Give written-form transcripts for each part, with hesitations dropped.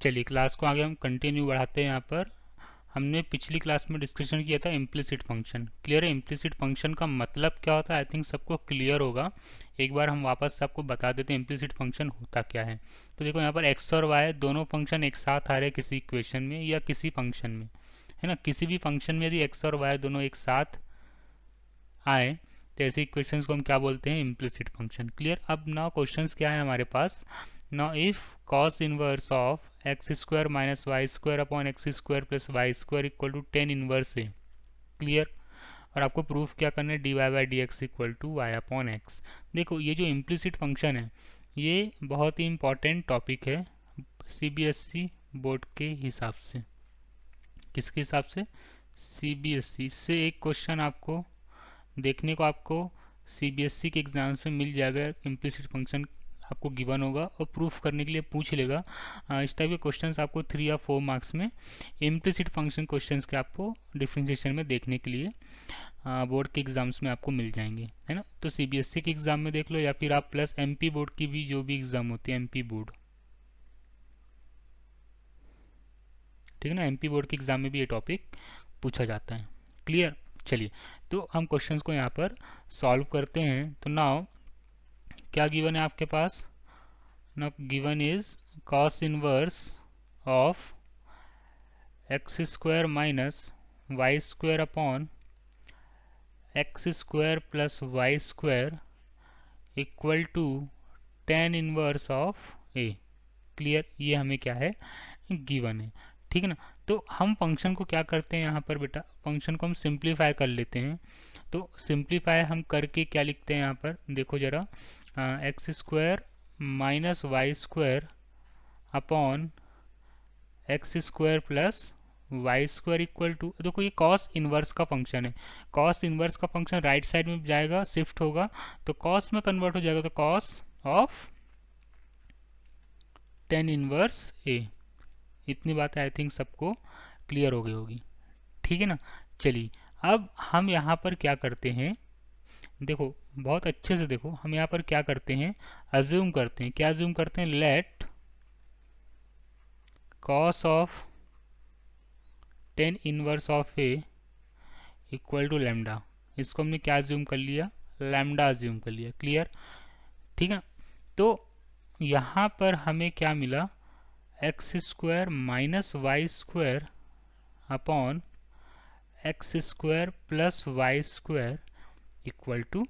चलिए क्लास को आगे हम कंटिन्यू बढ़ाते हैं। यहाँ पर हमने पिछली क्लास में डिस्कशन किया था इम्प्लिसिट फंक्शन। क्लियर है? इम्प्लिसिट फंक्शन का मतलब क्या होता है, आई थिंक सबको क्लियर होगा। एक बार हम वापस से आपको बता देते हैं इम्प्लिसिट फंक्शन होता क्या है। तो देखो यहाँ पर एक्स और वाई दोनों फंक्शन एक साथ आ रहे हैं किसी इक्वेशन में या किसी फंक्शन में, है ना। किसी भी फंक्शन में यदि एक्स और वाई दोनों एक साथ आए तो ऐसे इक्वेशंस को हम क्या बोलते हैं, इम्प्लिसिट फंक्शन। क्लियर? अब नाउ क्वेश्चंस क्या है हमारे पास। Now if cos inverse of x square minus Y square upon x square plus Y square equal to ten inverse है। क्लियर? और आपको प्रूफ क्या करना है, d Y by D x equal to y upon x. देखो ये जो implicit function है ये बहुत ही इंपॉर्टेंट टॉपिक है सीबीएसई बोर्ड के हिसाब से। किसके हिसाब से? सीबीएसई से एक क्वेश्चन आपको देखने को आपको सीबीएसई के एग्जाम से मिल जाएगा। इम्प्लिसिट फंक्शन आपको गिवन होगा और प्रूफ करने के लिए पूछ लेगा। इस टाइप के क्वेश्चंस आपको 3 या 4 मार्क्स में इम्प्लिसिट फंक्शन क्वेश्चंस के आपको डिफरेंशिएशन में देखने के लिए बोर्ड के एग्जाम्स में आपको मिल जाएंगे, है ना। तो सीबीएसई के एग्जाम में देख लो या फिर आप प्लस एमपी बोर्ड की भी जो भी एग्जाम होती है, एमपी बोर्ड, ठीक है ना, एमपी बोर्ड के एग्जाम में भी ये टॉपिक पूछा जाता है। क्लियर? चलिए तो हम क्वेश्चंस को यहाँ पर सॉल्व करते हैं। तो नाउ क्या गिवन है आपके पास? Now given is cos inverse of x square minus Y square upon x square plus Y square equal to ten inverse of a. Clear? ये हमें क्या है, गिवन है। ठीक है ना। तो हम फंक्शन को क्या करते हैं यहाँ पर बेटा, फंक्शन को हम सिंप्लीफाई कर लेते हैं। तो सिंप्लीफाई हम करके क्या लिखते हैं यहाँ पर, देखो जरा, X square minus Y square upon x square plus Y square equal to, देखो ये कॉस इनवर्स का फंक्शन है। कॉस इनवर्स का फंक्शन राइट साइड में जाएगा, शिफ्ट होगा तो कॉस में कन्वर्ट हो जाएगा, तो कॉस ऑफ टेन इनवर्स ए। इतनी बातें आई थिंक सबको क्लियर हो गई होगी। ठीक है ना। चलिए अब हम यहाँ पर क्या करते हैं, देखो बहुत अच्छे से देखो, हम यहाँ पर क्या करते हैं, अज्यूम करते हैं। क्या अज्यूम करते हैं? Let cos of tan inverse of A equal to lambda. इसको हमने क्या अज्यूम कर लिया, लैम्डा अज्यूम कर लिया। क्लियर? ठीक है। तो यहाँ पर हमें क्या मिला, X square minus Y square upon x square plus Y square equal to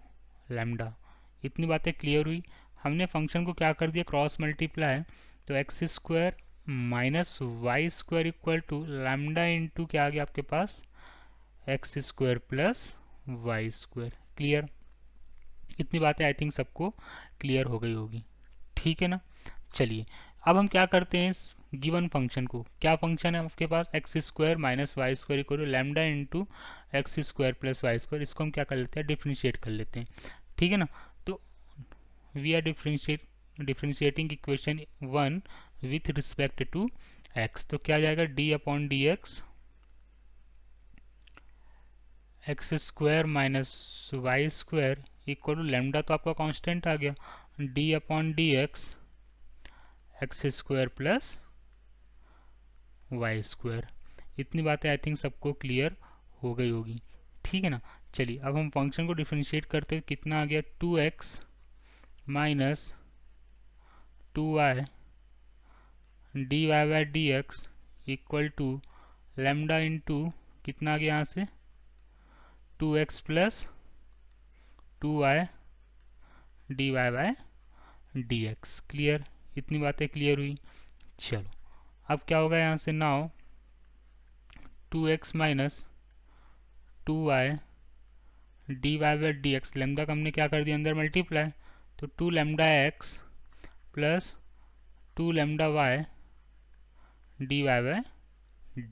lambda. इतनी बातें क्लियर हुई। हमने फंक्शन को क्या कर दिया, क्रॉस मल्टीप्लाई। तो x square minus Y square equal to lambda into क्या आ गया आपके पास, x square plus Y square. Clear? इतनी बातें आई थिंक सबको क्लियर हो गई होगी। ठीक है ना। चलिए अब हम क्या करते हैं, इस गिवन फंक्शन को, क्या फंक्शन है आपके पास, x square minus Y square equal to lambda into x square plus Y square, इसको हम क्या कर लेते हैं, डिफ्रेंशिएट कर लेते हैं। ठीक है ना। तो we are differentiating equation 1 with respect to X. तो क्या जाएगा, D upon D X square minus Y square equal to lambda, तो आपका कांस्टेंट आ गया, D upon D X square plus Y square. इतनी बातें आई थिंक सबको क्लियर हो गई होगी। ठीक है ना। चलिए अब हम फंक्शन को डिफरेंशिएट करते हैं, कितना आ गया, 2x minus 2y D Y by D x equal to lambda into कितना आ गया यहाँ से, 2x plus 2y D Y by D x. Clear? इतनी बातें क्लियर हुई। चलो अब क्या होगा यहाँ से, now 2x minus 2y D Y by D X, lambda का हमने क्या कर दिया अंदर मल्टीप्लाई, तो 2 lambda x plus 2 lambda Y D Y by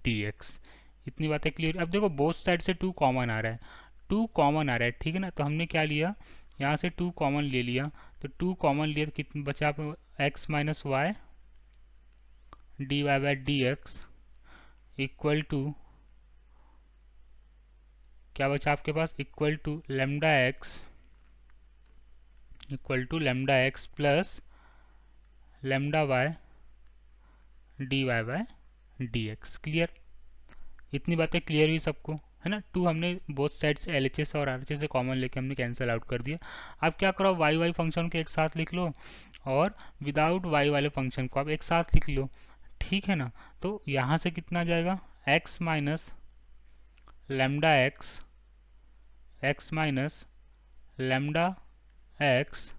D X. इतनी बातें क्लियर। अब देखो बोथ साइड से 2 कॉमन आ रहा है, 2 कॉमन आ रहा है। ठीक है ना। तो हमने क्या लिया, यहाँ से 2 कॉमन ले लिया, तो 2 कॉमन लिया तो कितना बचा, x minus y D Y by D x equal to क्या बचा आपके पास, equal to lambda x plus lambda Y D y by D x. Clear, इतनी बातें क्लियर हुई सबको, है ना। टू हमने both sides L H S और आर एच एस से कॉमन लेके हमने कैंसिल आउट कर दिया। अब क्या करो, वाई वाई फंक्शन को एक साथ लिख लो और विदाउट वाई वाले फंक्शन को आप एक साथ लिख लो, ठीक है ना। तो यहाँ से कितना जाएगा, X minus lambda X, X minus lambda X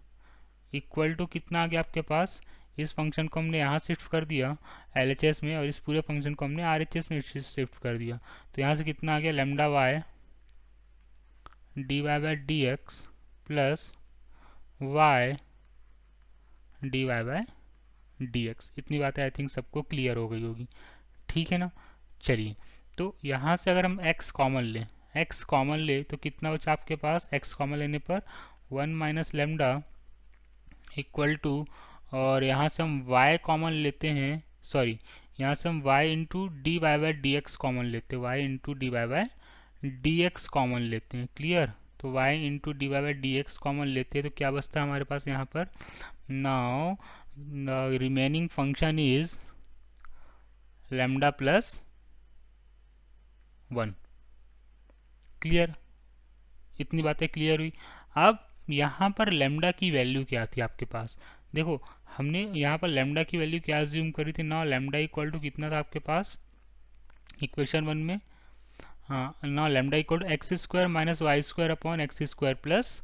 equal to कितना आ गया आपके पास, इस फंक्शन को हमने यहाँ शिफ्ट कर दिया LHS में और इस पूरे फंक्शन को हमने RHS में शिफ्ट कर दिया। तो यहाँ से कितना आ गया, lambda Y D Y by D x plus Y D Y by D X. इतनी बातें आई थिंक सबको क्लियर हो गई होगी, ठीक है ना। चलिए, तो यहाँ से अगर हम x कॉमन लें, x कॉमन ले तो कितना बचा आपके पास, x कॉमन लेने पर 1 माइनस लेमडा इक्वल टू, और यहाँ से हम y कॉमन लेते हैं, सॉरी यहाँ से हम y into D Y by D X common लेते हैं, y into D Y by D X common लेते हैं। क्लियर, तो y into D Y by D X common लेते हैं तो क्या बचता है हमारे पास यहाँ पर, now the remaining function is lambda plus 1। Clear, इतनी बातें क्लियर हुई। अब यहाँ पर लेमडा की वैल्यू क्या थी आपके पास, देखो हमने यहाँ पर लेमडा की वैल्यू क्या अज्यूम करी थी, ना लेमडा इक्वल टू कितना था आपके पास इक्वेशन 1 में, हाँ ना lambda equal to X square minus Y square upon x square plus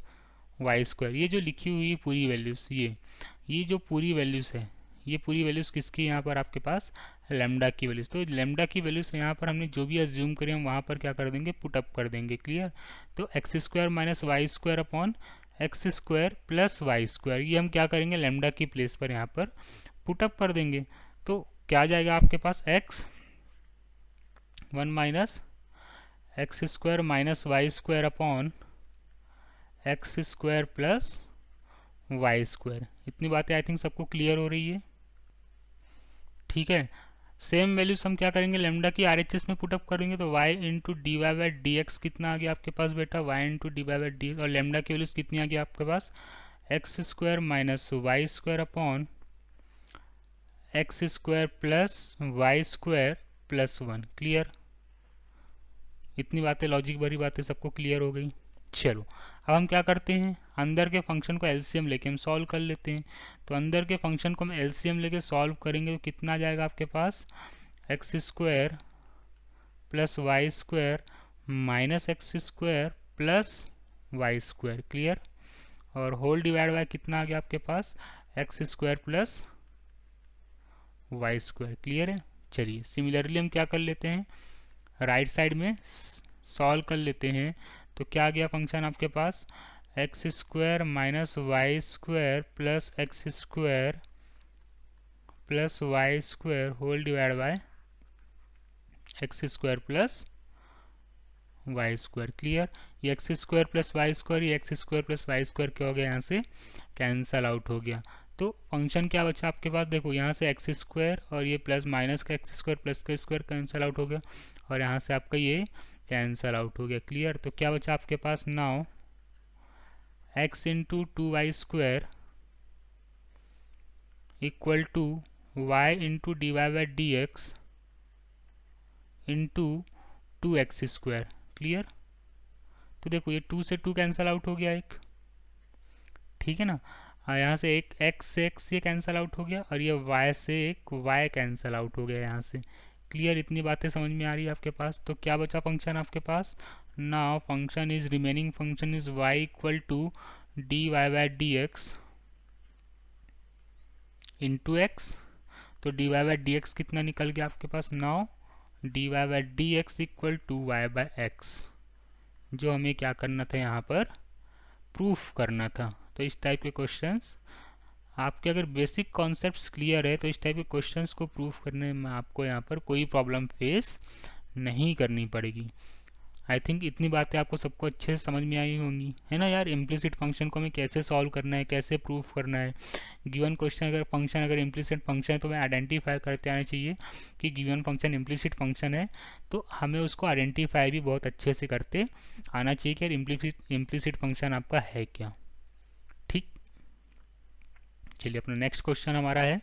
Y square. ये जो लिखी हुई पूरी वैल्यूज़, ये जो पूरी वैल्यूज़ है, ये पूरी वैल्यूज़ किसकी यहाँ पर आपके पास, लेमडा की वैल्यूज़। तो लेमडा की वैल्यूज़ यहाँ पर हमने जो भी अज्यूम करें हम वहाँ पर क्या कर देंगे, पुटअप कर देंगे। क्लियर, तो x square minus Y square upon x square plus Y square, ये हम क्या करेंगे, लेमडा की प्लेस पर यहाँ पर पुटअप कर देंगे। तो क्या जाएगा आपके पास, x 1 minus x square minus Y square upon x square plus Y square. इतनी बातें आई थिंक सबको क्लियर हो रही है, ठीक है। सेम वैल्यूज हम क्या करेंगे, लेमडा की RHS में पुटअप करेंगे तो y into D Y by D x कितना आ गया आपके पास बेटा, y into D Y by d, और लेमडा की वैल्यूज कितनी आ गई आपके पास, x square minus Y square upon x square plus Y square plus 1। Clear, इतनी बातें लॉजिक भरी बातें सबको क्लियर हो गई। चलो अब हम क्या करते हैं, अंदर के फंक्शन को एलसीएम लेके हम सॉल्व कर लेते हैं। तो अंदर के फंक्शन को हम एलसीएम लेके सॉल्व करेंगे तो कितना आ जाएगा आपके पास, x square plus Y square minus x square plus Y square. Clear, और होल डिवाइड बाय कितना आ गया आपके पास, x square plus Y square. Clear है। चलिए सिमिलरली हम क्या कर लेते हैं, राइट साइड में सॉल्व कर लेते हैं। तो क्या आ गया फंक्शन आपके पास, x square minus Y square plus x square plus Y square whole divide by x square plus Y square. Clear, ये x square plus Y square, ये x square plus Y square क्या हो गया, यहाँ से cancel out हो गया। तो फंक्शन क्या बचा आपके पास, देखो यहाँ से एक्स स्क्वायर और ये प्लस माइनस का एक्स स्क्वायर प्लस का स्क्वायर कैंसल आउट हो गया और यहाँ से आपका ये कैंसल आउट हो गया। क्लियर, तो क्या बचा आपके पास, now x into 2y square equal to y into D Y by D x into 2x square. Clear, तो देखो ये 2 से 2 कैंसल आउट हो गया एक, ठीक है ना। यहाँ से एक x से x ये कैंसल आउट हो गया और ये y से एक y कैंसल आउट हो गया यहाँ से। क्लियर, इतनी बातें समझ में आ रही है आपके पास। तो क्या बचा फंक्शन आपके पास, now function is remaining function is y equal to d Y by D x into x. तो d Y by D x कितना निकल गया आपके पास, now d Y by D x equal to y by x, जो हमें क्या करना था यहाँ पर प्रूफ करना था। तो इस टाइप के क्वेश्चंस आपके अगर बेसिक कॉन्सेप्ट्स क्लियर है तो इस टाइप के क्वेश्चंस को प्रूफ करने में आपको यहाँ पर कोई प्रॉब्लम फेस नहीं करनी पड़ेगी। आई थिंक इतनी बातें आपको सबको अच्छे से समझ में आई होंगी, है ना यार। इम्प्लिसिट फंक्शन को हमें कैसे सॉल्व करना है, कैसे प्रूफ करना है, गिवन क्वेश्चन अगर फंक्शन अगर इम्प्लिसिट फंक्शन है तो हमें आइडेंटिफाई करते आना चाहिए कि गिवन फंक्शन इम्प्लिसिट फंक्शन है, तो हमें उसको आइडेंटिफाई भी बहुत अच्छे से करते आना चाहिए कि यार इम्प्लिसिट फंक्शन आपका है क्या। ठीक, चलिए अपना नेक्स्ट क्वेश्चन हमारा है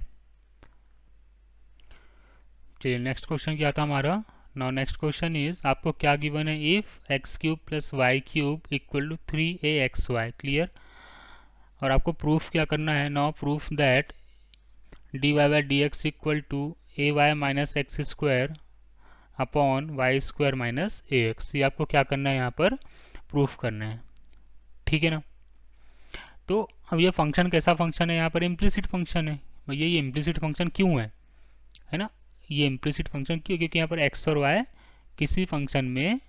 चलिए नेक्स्ट क्वेश्चन क्या था हमारा। नाउ नेक्स्ट क्वेश्चन इज, आपको क्या गिवन है, if X cube plus Y cube equal to 3aXy, clear. और आपको प्रूफ क्या करना है, now proof that dy by D x equal to A Y minus x square upon Y square minus A x. ये आपको क्या करना है यहाँ पर प्रूफ करना है, ठीक है ना। तो अब ये फंक्शन कैसा फंक्शन है, यहाँ पर इम्प्लिसिट फंक्शन है। भैया ये इम्प्लिसिट फंक्शन क्यों है ना। ये इम्प्लिसिट फंक्शन क्यों, क्योंकि यहाँ पर एक्स और वाई किसी फंक्शन में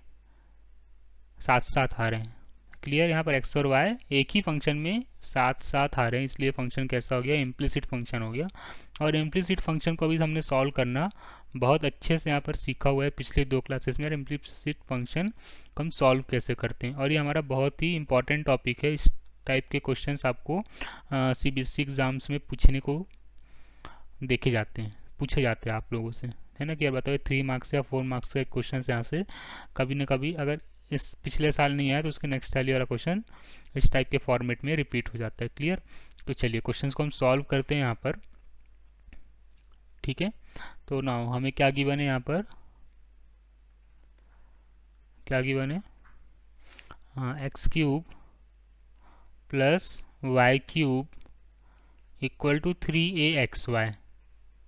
साथ साथ आ रहे हैं, क्लियर। यहाँ पर एक्स और वाई एक ही फंक्शन में साथ साथ आ रहे हैं, इसलिए फंक्शन कैसा हो गया, इम्प्लिसिट फंक्शन हो गया। और इम्प्लिसिट फंक्शन को अभी हमने सॉल्व करना बहुत अच्छे से यहाँ पर सीखा हुआ है पिछले 2 क्लासेस में। और इम्प्लिसिट फंक्शन को हम सॉल्व कैसे करते हैं, और ये हमारा बहुत ही इंपॉर्टेंट टॉपिक है। इस टाइप के क्वेश्चंस आपको CBSE एग्जाम्स में पूछने को देखे जाते हैं, पूछे जाते हैं आप लोगों से, है ना। कि यार बताओ 3 मार्क्स या 4 मार्क्स का क्वेश्चन यहाँ से कभी ना कभी, अगर इस पिछले साल नहीं आया तो उसके नेक्स्ट साल वाला क्वेश्चन इस टाइप के फॉर्मेट में रिपीट हो जाता है, क्लियर। तो चलिए क्वेश्चंस को हम सॉल्व करते हैं यहाँ पर, ठीक है। तो ना हमें क्या गिवन है, यहाँ पर क्या गिवन है, X cube plus Y cube equal to 3aXy,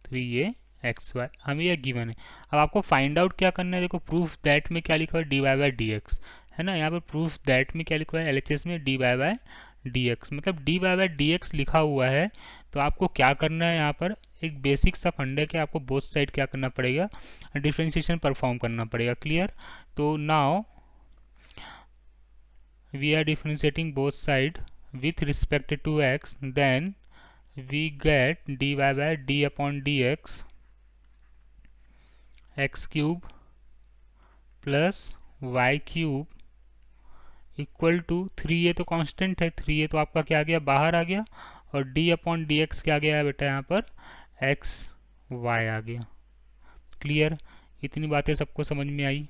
3aXy हमें यह गिवन है। अब आपको फाइंड आउट क्या करना है, देखो प्रूफ दैट में क्या लिखा हुआ है, dy बाई डी एक्स, है ना। यहाँ पर प्रूफ दैट में क्या लिखा हुआ है, LHS में dy बाई डी एक्स, मतलब dy बाई डी एक्स लिखा हुआ है। तो आपको क्या करना है, यहाँ पर एक बेसिक सा फंड है कि आपको बोथ साइड क्या करना पड़ेगा, डिफ्रेंशिएशन परफॉर्म करना पड़ेगा, क्लियर। तो now we are differentiating both side with respect to x, then we get dy by d upon dx x cube plus y cube equal to 3a तो constant है, 3a तो आपका क्या आ गया, बाहर आ गया। और d अपॉन डी एक्स क्या गया है बेटा, यहाँ पर x y आ गया, क्लियर। इतनी बातें सबको समझ में आई।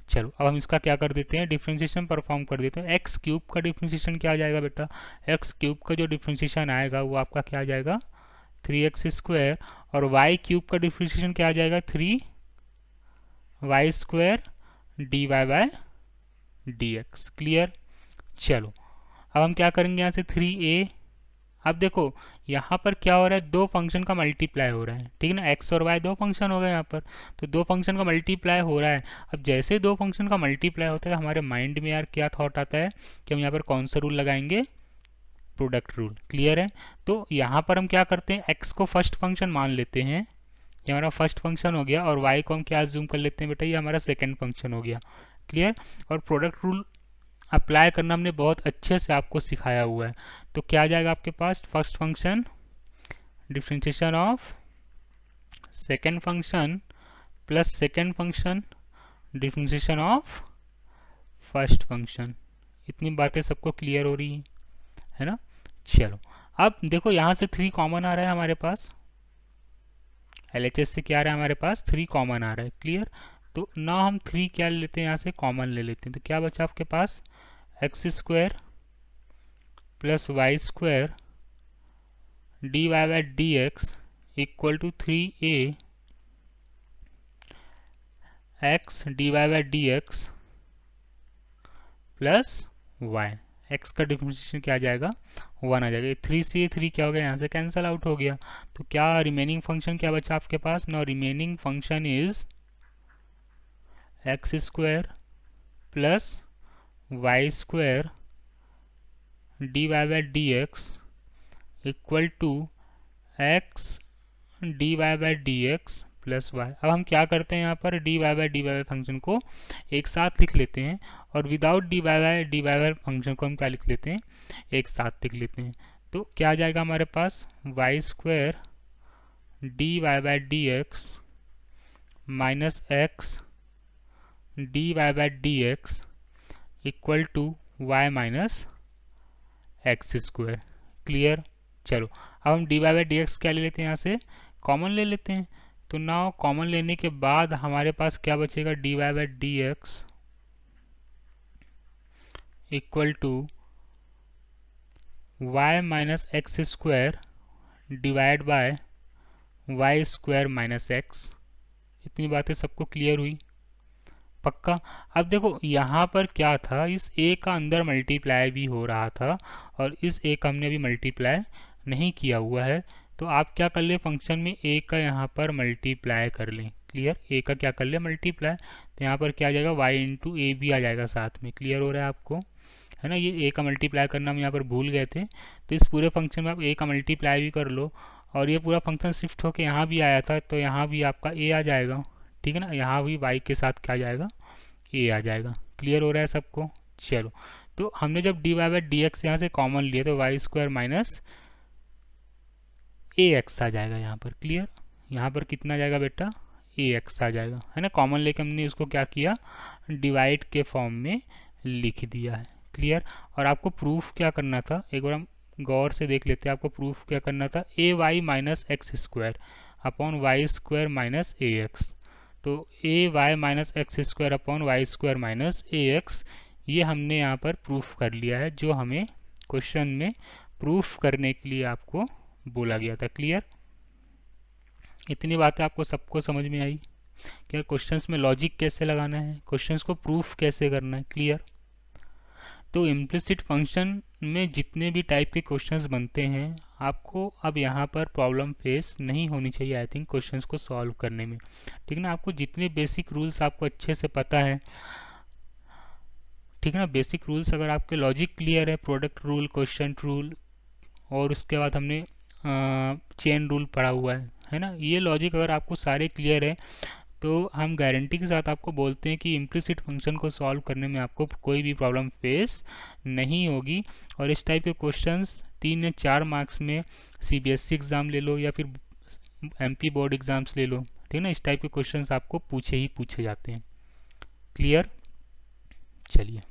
चलो अब हम इसका क्या कर देते हैं, डिफ्रेंशिएशन परफॉर्म कर देते हैं। एक्स क्यूब का डिफ्रेंशिएशन क्या आ जाएगा बेटा, एक्स क्यूब का जो डिफ्रेंशिएशन आएगा वो आपका क्या आ जाएगा, 3x स्क्वायर। और वाई क्यूब का डिफ्रेंशिएशन क्या आ जाएगा, 3y square dy by D x, clear. चलो अब हम क्या करेंगे, यहाँ से 3a, अब देखो यहाँ पर क्या हो रहा है, दो फंक्शन का मल्टीप्लाई हो रहा है, ठीक है ना। एक्स और वाई दो फंक्शन हो गए यहाँ पर, तो दो फंक्शन का मल्टीप्लाई हो रहा है। अब जैसे दो फंक्शन का मल्टीप्लाई होता है हमारे माइंड में यार क्या थॉट आता है कि हम यहाँ पर कौन सा रूल लगाएंगे, प्रोडक्ट रूल, क्लियर है। तो यहाँ पर हम क्या करते हैं, एक्स को फर्स्ट फंक्शन मान लेते हैं, ये हमारा फर्स्ट फंक्शन हो गया। और वाई को हम क्या अज्यूम कर लेते हैं बेटा, ये हमारा सेकेंड फंक्शन हो गया, क्लियर। और प्रोडक्ट रूल अप्लाई करना हमने बहुत अच्छे से आपको सिखाया हुआ है। तो क्या आ जाएगा आपके पास, first function differentiation of second function plus second function differentiation of first function. इतनी बातें सबको क्लियर हो रही है ना। चलो अब देखो यहाँ से 3 कॉमन आ रहा है हमारे पास, LHS से क्या आ रहा है हमारे पास, 3 कॉमन आ रहा है, क्लियर। तो ना हम 3 क्या ले लेते हैं, यहाँ से कॉमन ले लेते हैं। तो क्या बचा आपके पास, x square plus Y square d Y by D x equal to 3a x d Y by D x plus y. X का डिफरेंशिएशन क्या आ जाएगा, 1 आ जाएगा। 3 से 3 क्या हो गया, यहाँ से कैंसिल आउट हो गया। तो क्या रिमेनिंग फंक्शन क्या बचा आपके पास, no remaining function is x square plus Y square d Y by D x equal to x d Y by D x plus y. अब हम क्या करते हैं, यहाँ पर डी वाई बाई फंक्शन को एक साथ लिख लेते हैं, और without D Y by function को हम क्या लिख लेते हैं, एक साथ लिख लेते हैं। तो क्या आ जाएगा हमारे पास, y square d Y by D x minus x d Y by D x equal to Y minus x square, clear. चलो अब हम d Y by D x क्या ले लेते हैं, यहाँ से कॉमन ले लेते हैं। तो नाउ कॉमन लेने के बाद हमारे पास क्या बचेगा, D Y by D x equal to Y minus x square divide by Y square minus X इतनी बातें सबको क्लियर हुई? पक्का। अब देखो यहाँ पर क्या था, इस ए का अंदर मल्टीप्लाई भी हो रहा था और इस ए का हमने अभी मल्टीप्लाई नहीं किया हुआ है, तो आप क्या कर ले, फंक्शन में ए का यहाँ पर मल्टीप्लाई कर लें। क्लियर, ए का क्या कर ले, मल्टीप्लाई। तो यहाँ पर क्या आ जाएगा, वाई इंटू ए भी आ जाएगा साथ में। क्लियर हो रहा है आपको, है ना? ये ए का मल्टीप्लाई करना हम यहाँ पर भूल गए थे, तो इस पूरे फंक्शन में आप ए का मल्टीप्लाई भी कर लो और ये पूरा फंक्शन शिफ्ट होके यहाँ भी आया था, तो यहाँ भी आपका ए आ जाएगा। ठीक है ना, यहाँ भी वाई के साथ क्या आ जाएगा, ए आ जाएगा। क्लियर हो रहा है सबको? चलो, तो हमने जब D Y by D X यहाँ से कॉमन लिया तो वाई स्क्वायर माइनस ए एक्स आ जाएगा यहाँ पर। क्लियर, यहाँ पर कितना आ जाएगा बेटा, ए एक्स आ जाएगा, है ना? कॉमन लेके हमने उसको क्या किया, डिवाइड के फॉर्म में लिख दिया है। क्लियर, और आपको प्रूफ क्या करना था, एक बार हम गौर से देख लेते हैं। आपको प्रूफ क्या करना था, a Y minus x square upon Y square minus A x. तो a Y minus x square upon Y square minus A x, ये हमने यहाँ पर प्रूफ कर लिया है, जो हमें क्वेश्चन में प्रूफ करने के लिए आपको बोला गया था। क्लियर, इतनी बातें आपको सबको समझ में आई? क्या क्वेश्चंस में लॉजिक कैसे लगाना है, क्वेश्चंस को प्रूफ कैसे करना है? क्लियर। तो इम्प्लिसिट फंक्शन में जितने भी टाइप के क्वेश्चंस बनते हैं, आपको अब यहाँ पर प्रॉब्लम फेस नहीं होनी चाहिए आई थिंक क्वेश्चंस को सॉल्व करने में। ठीक है ना, आपको जितने बेसिक रूल्स आपको अच्छे से पता है, ठीक है ना, बेसिक रूल्स अगर आपके लॉजिक क्लियर है, प्रोडक्ट रूल, क्वेश्चन रूल, और उसके बाद हमने चेन रूल पढ़ा हुआ है ना, ये लॉजिक अगर आपको सारे क्लियर है तो हम गारंटी के साथ आपको बोलते हैं कि इम्प्लिसिट फंक्शन को सॉल्व करने में आपको कोई भी प्रॉब्लम फेस नहीं होगी। और इस टाइप के क्वेश्चंस 3 या 4 मार्क्स में सीबीएसई एग्ज़ाम ले लो या फिर एमपी बोर्ड एग्ज़ाम्स ले लो, ठीक है ना, इस टाइप के क्वेश्चंस आपको पूछे ही पूछे जाते हैं। क्लियर, चलिए।